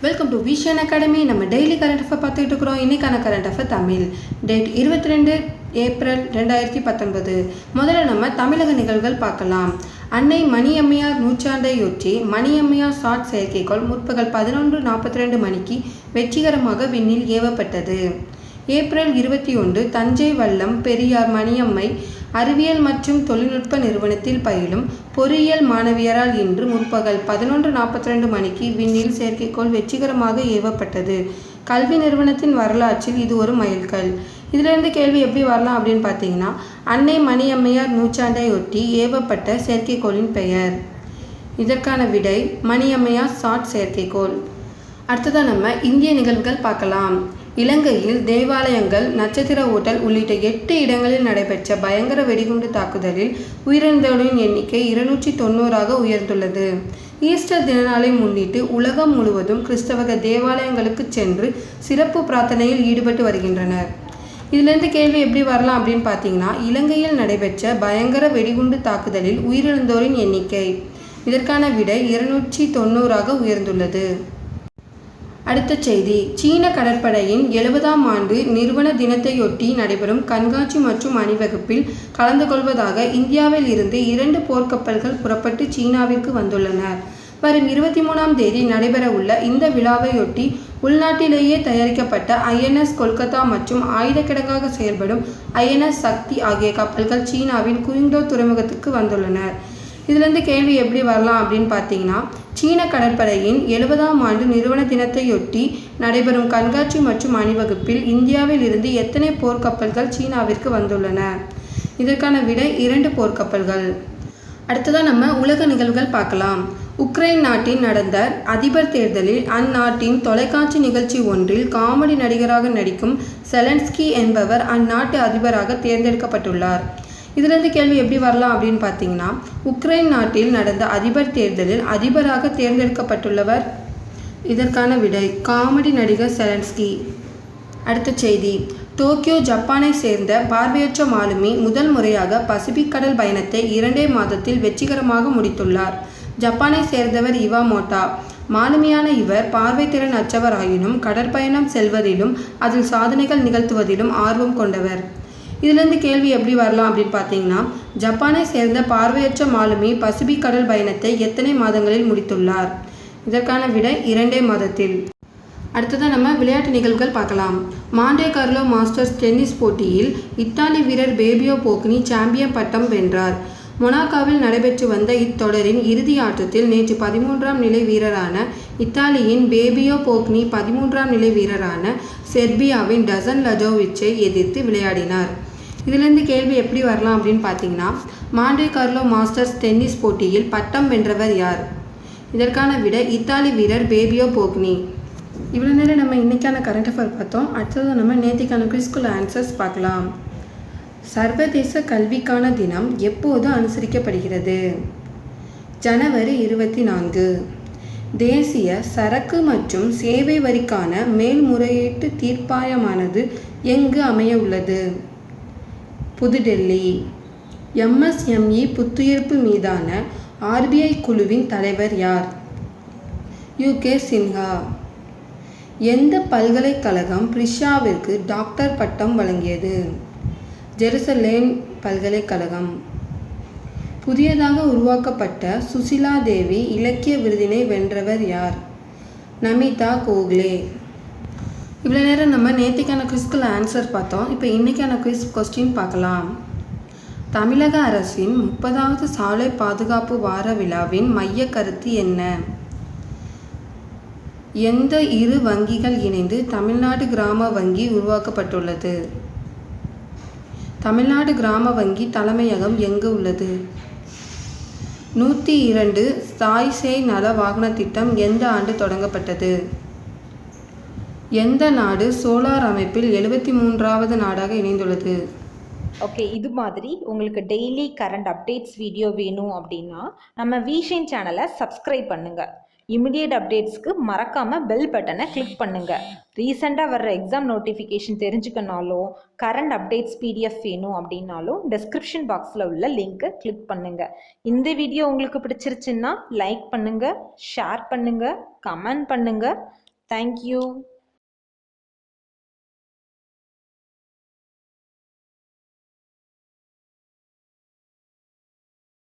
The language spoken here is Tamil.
Welcome to vision academy. நம்ம டெய்லி கரண்ட் அஃபேர் பார்த்துக்கிட்டு இருக்கிறோம். இன்றைக்கான current affair Tamil date 22 April 2019. முதல்ல நம்ம தமிழக நிகழ்வுகள் பார்க்கலாம். அன்னை மணியம்மையார் நூற்றாண்டையொட்டி மணியம்மையார் சாட் செயற்கைக்கோள் முற்பகல் 11:42 மணிக்கு வெற்றிகரமாக விண்ணில் ஏவப்பட்டது. ஏப்ரல் 21 தஞ்சை வல்லம் பெரியார் மணியம்மை அறிவியல் மற்றும் தொழில்நுட்ப நிறுவனத்தில் பயிலும் பொறியியல் மாணவியரால் இன்று முற்பகல் 11:42 மணிக்கு விண்ணில் செயற்கைக்கோள் வெற்றிகரமாக ஏவப்பட்டது. கல்வி நிறுவனத்தின் வரலாற்றில் இது ஒரு மைல்கல். இதிலிருந்து கேள்வி எப்படி வரலாம் அப்படின்னு பார்த்தீங்கன்னா, அன்னை மணியம்மையார் நூற்றாண்டையொட்டி ஏவப்பட்ட செயற்கைக்கோளின் பெயர். இதற்கான விடை மணியம்மையார் சாட் செயற்கைக்கோள். அடுத்ததாக நம்ம இந்திய நிகழ்வுகள் பார்க்கலாம். இலங்கையில் தேவாலயங்கள், நட்சத்திர ஓட்டல் உள்ளிட்ட 8 இடங்களில் நடைபெற்ற பயங்கர வெடிகுண்டு தாக்குதலில் உயிரிழந்தவர்களின் எண்ணிக்கை 290ஆக உயர்ந்துள்ளது. ஈஸ்டர் தினநாளை முன்னிட்டு உலகம் முழுவதும் கிறிஸ்தவ தேவாலயங்களுக்கு சென்று சிறப்பு பிரார்த்தனையில் ஈடுபட்டு வருகின்றனர். இதிலிருந்து கேள்வி எப்படி வரலாம் அப்படின்னு பார்த்தீங்கன்னா, இலங்கையில் நடைபெற்ற பயங்கர வெடிகுண்டு தாக்குதலில் உயிரிழந்தோரின் எண்ணிக்கை. இதற்கான விடை 290ஆக உயர்ந்துள்ளது. அடுத்த செய்தி, சீன கடற்படையின் 70ஆம் ஆண்டு நிறுவன தினத்தையொட்டி நடைபெறும் கண்காட்சி மற்றும் அணிவகுப்பில் கலந்து கொள்வதாக இந்தியாவில் இருந்து 2 போர்க்கப்பல்கள் புறப்பட்டு சீனாவிற்கு வந்துள்ளனர். வரும் 23ஆம் தேதி நடைபெறவுள்ள இந்த விழாவையொட்டி உள்நாட்டிலேயே தயாரிக்கப்பட்ட INS கொல்கத்தா மற்றும் ஆயுத கிடங்காக செயல்படும் INS சக்தி ஆகிய கப்பல்கள் சீனாவின் குயிங்டோ துறைமுகத்துக்கு வந்துள்ளனர். இதிலிருந்து கேள்வி எப்படி வரலாம் அப்படின்னு பார்த்தீங்கன்னா, சீன கடற்படையின் 70ஆம் ஆண்டு நிறுவன தினத்தையொட்டி நடைபெறும் கண்காட்சி மற்றும் அணிவகுப்பில் இந்தியாவில் இருந்து எத்தனை போர்க்கப்பல்கள் சீனாவிற்கு வந்துள்ளன? இதற்கான விடை 2 போர்க்கப்பல்கள். அடுத்ததாக நம்ம உலக நிகழ்வுகள் பார்க்கலாம். உக்ரைன் நாட்டில் நடந்த அதிபர் தேர்தலில் அந்நாட்டின் தொலைக்காட்சி நிகழ்ச்சி ஒன்றில் காமெடி நடிகராக நடிக்கும் செலன்ஸ்கி என்பவர் அந்நாட்டு அதிபராக தேர்ந்தெடுக்கப்பட்டுள்ளார். இதிலிருந்து கேள்வி எப்படி வரலாம் அப்படின்னு பார்த்தீங்கன்னா, உக்ரைன் நாட்டில் நடந்த அதிபர் தேர்தலில் அதிபராக தேர்ந்தெடுக்கப்பட்டுள்ளவர். இதற்கான விடை காமெடி நடிகர் செலன்ஸ்கி. அடுத்த செய்தி, டோக்கியோ ஜப்பானை சேர்ந்த பார்வையற்ற மாலுமி முதல் முறையாக பசிபிக் கடல் பயணத்தை 2 மாதத்தில் வெற்றிகரமாக முடித்துள்ளார். ஜப்பானை சேர்ந்தவர் இவாமோட்டா. மாலுமியான இவர் பார்வைத்திறன் அற்றவராயினும் கடற்பயணம் செல்வதிலும் அதில் சாதனைகள் நிகழ்த்துவதிலும் ஆர்வம் கொண்டவர். இதிலிருந்து கேள்வி எப்படி வரலாம் அப்படின்னு பார்த்தீங்கன்னா, ஜப்பானை சேர்ந்த பார்வையற்ற மாலுமி பசிபிக் கடல் பயணத்தை எத்தனை மாதங்களில் முடித்துள்ளார்? இதற்கான விடை 2 மாதத்தில். அடுத்ததாக நம்ம விளையாட்டு நிகழ்வுகள் பார்க்கலாம். மாண்டே கார்லோ மாஸ்டர்ஸ் டென்னிஸ் போட்டியில் இத்தாலி வீரர் பேபியோ போக்னி சாம்பியன் பட்டம் வென்றார். மொனாக்கோவில் நடைபெற்று வந்த இத்தொடரின் இறுதி ஆட்டத்தில் நேற்று 13ஆம் நிலை வீரரான இத்தாலியின் பேபியோ போக்னி 13ஆம் நிலை வீரரான செர்பியாவின் டசன் லஜோவிச்சை எதிர்த்து விளையாடினார். இதிலிருந்து கேள்வி எப்படி வரலாம் அப்படின்னு பார்த்தீங்கன்னா, மாண்டே கார்லோ மாஸ்டர்ஸ் டென்னிஸ் போட்டியில் பட்டம் வென்றவர் யார்? இதற்கான விடை இத்தாலி வீரர் பேபியோ போக்னி. இவ்வளோ நேரம் நம்ம இன்றைக்கான கரண்ட் அஃபேர் பார்த்தோம். அடுத்தது நம்ம நேத்திக்கான குவிஸ்குள்ள ஆன்சர்ஸ் பார்க்கலாம். சர்வதேச கல்விக்கான தினம் எப்போது அனுசரிக்கப்படுகிறது? ஜனவரி 24. தேசிய சரக்கு மற்றும் சேவை வரிக்கான மேல்முறையீட்டு தீர்ப்பாயமானது எங்கு அமைய உள்ளது? புதுடெல்லி. MSME புத்துயிர்ப்பு மீதான RBI குழுவின் தலைவர் யார்? UK சின்ஹா. எந்த பல்கலைக்கழகம் பிரிஷாவிற்கு டாக்டர் பட்டம் வழங்கியது? ஜெருசலேம் பல்கலைக்கழகம். புதியதாக உருவாக்கப்பட்ட சுசிலா தேவி இலக்கிய விருதினை வென்றவர் யார்? நமிதா கோகலே. இவ்வளோ நேரம் நம்ம நேத்திக்கான குவிஸ்குள்ள ஆன்சர் பார்த்தோம். இப்போ இன்றைக்கான குவிஸ் கொஸ்டின் பார்க்கலாம். தமிழக அரசின் 30வது சாலை பாதுகாப்பு வார விழாவின் மைய கருத்து என்ன? எந்த 2 வங்கிகள் இணைந்து தமிழ்நாடு கிராம வங்கி உருவாக்கப்பட்டுள்ளது? தமிழ்நாடு கிராம வங்கி தலைமையகம் எங்கு உள்ளது? 102 தாய் சேய் நல வாகன திட்டம் எந்த ஆண்டு தொடங்கப்பட்டது? எந்த நாடு சோலார் அமைப்பில் 73வது நாடாக இணைந்துள்ளது? ஓகே, இது மாதிரி உங்களுக்கு டெய்லி கரண்ட் அப்டேட்ஸ் வீடியோ வேணும் அப்படின்னா நம்ம விஷன் சேனலை சப்ஸ்கிரைப் பண்ணுங்கள். இமிடியேட் அப்டேட்ஸ்க்கு மறக்காமல் பெல் பட்டனை கிளிக் பண்ணுங்கள். ரீசெண்டாக வர்ற எக்ஸாம் நோட்டிஃபிகேஷன் தெரிஞ்சுக்கனாலும் கரண்ட் அப்டேட்ஸ் PDF வேணும் அப்படின்னாலும் டிஸ்கிரிப்ஷன் பாக்ஸில் உள்ள லிங்க்கை கிளிக் பண்ணுங்கள். இந்த வீடியோ உங்களுக்கு பிடிச்சிருச்சுன்னா லைக் பண்ணுங்கள், ஷேர் பண்ணுங்கள், கமெண்ட் பண்ணுங்கள். தேங்க்யூ.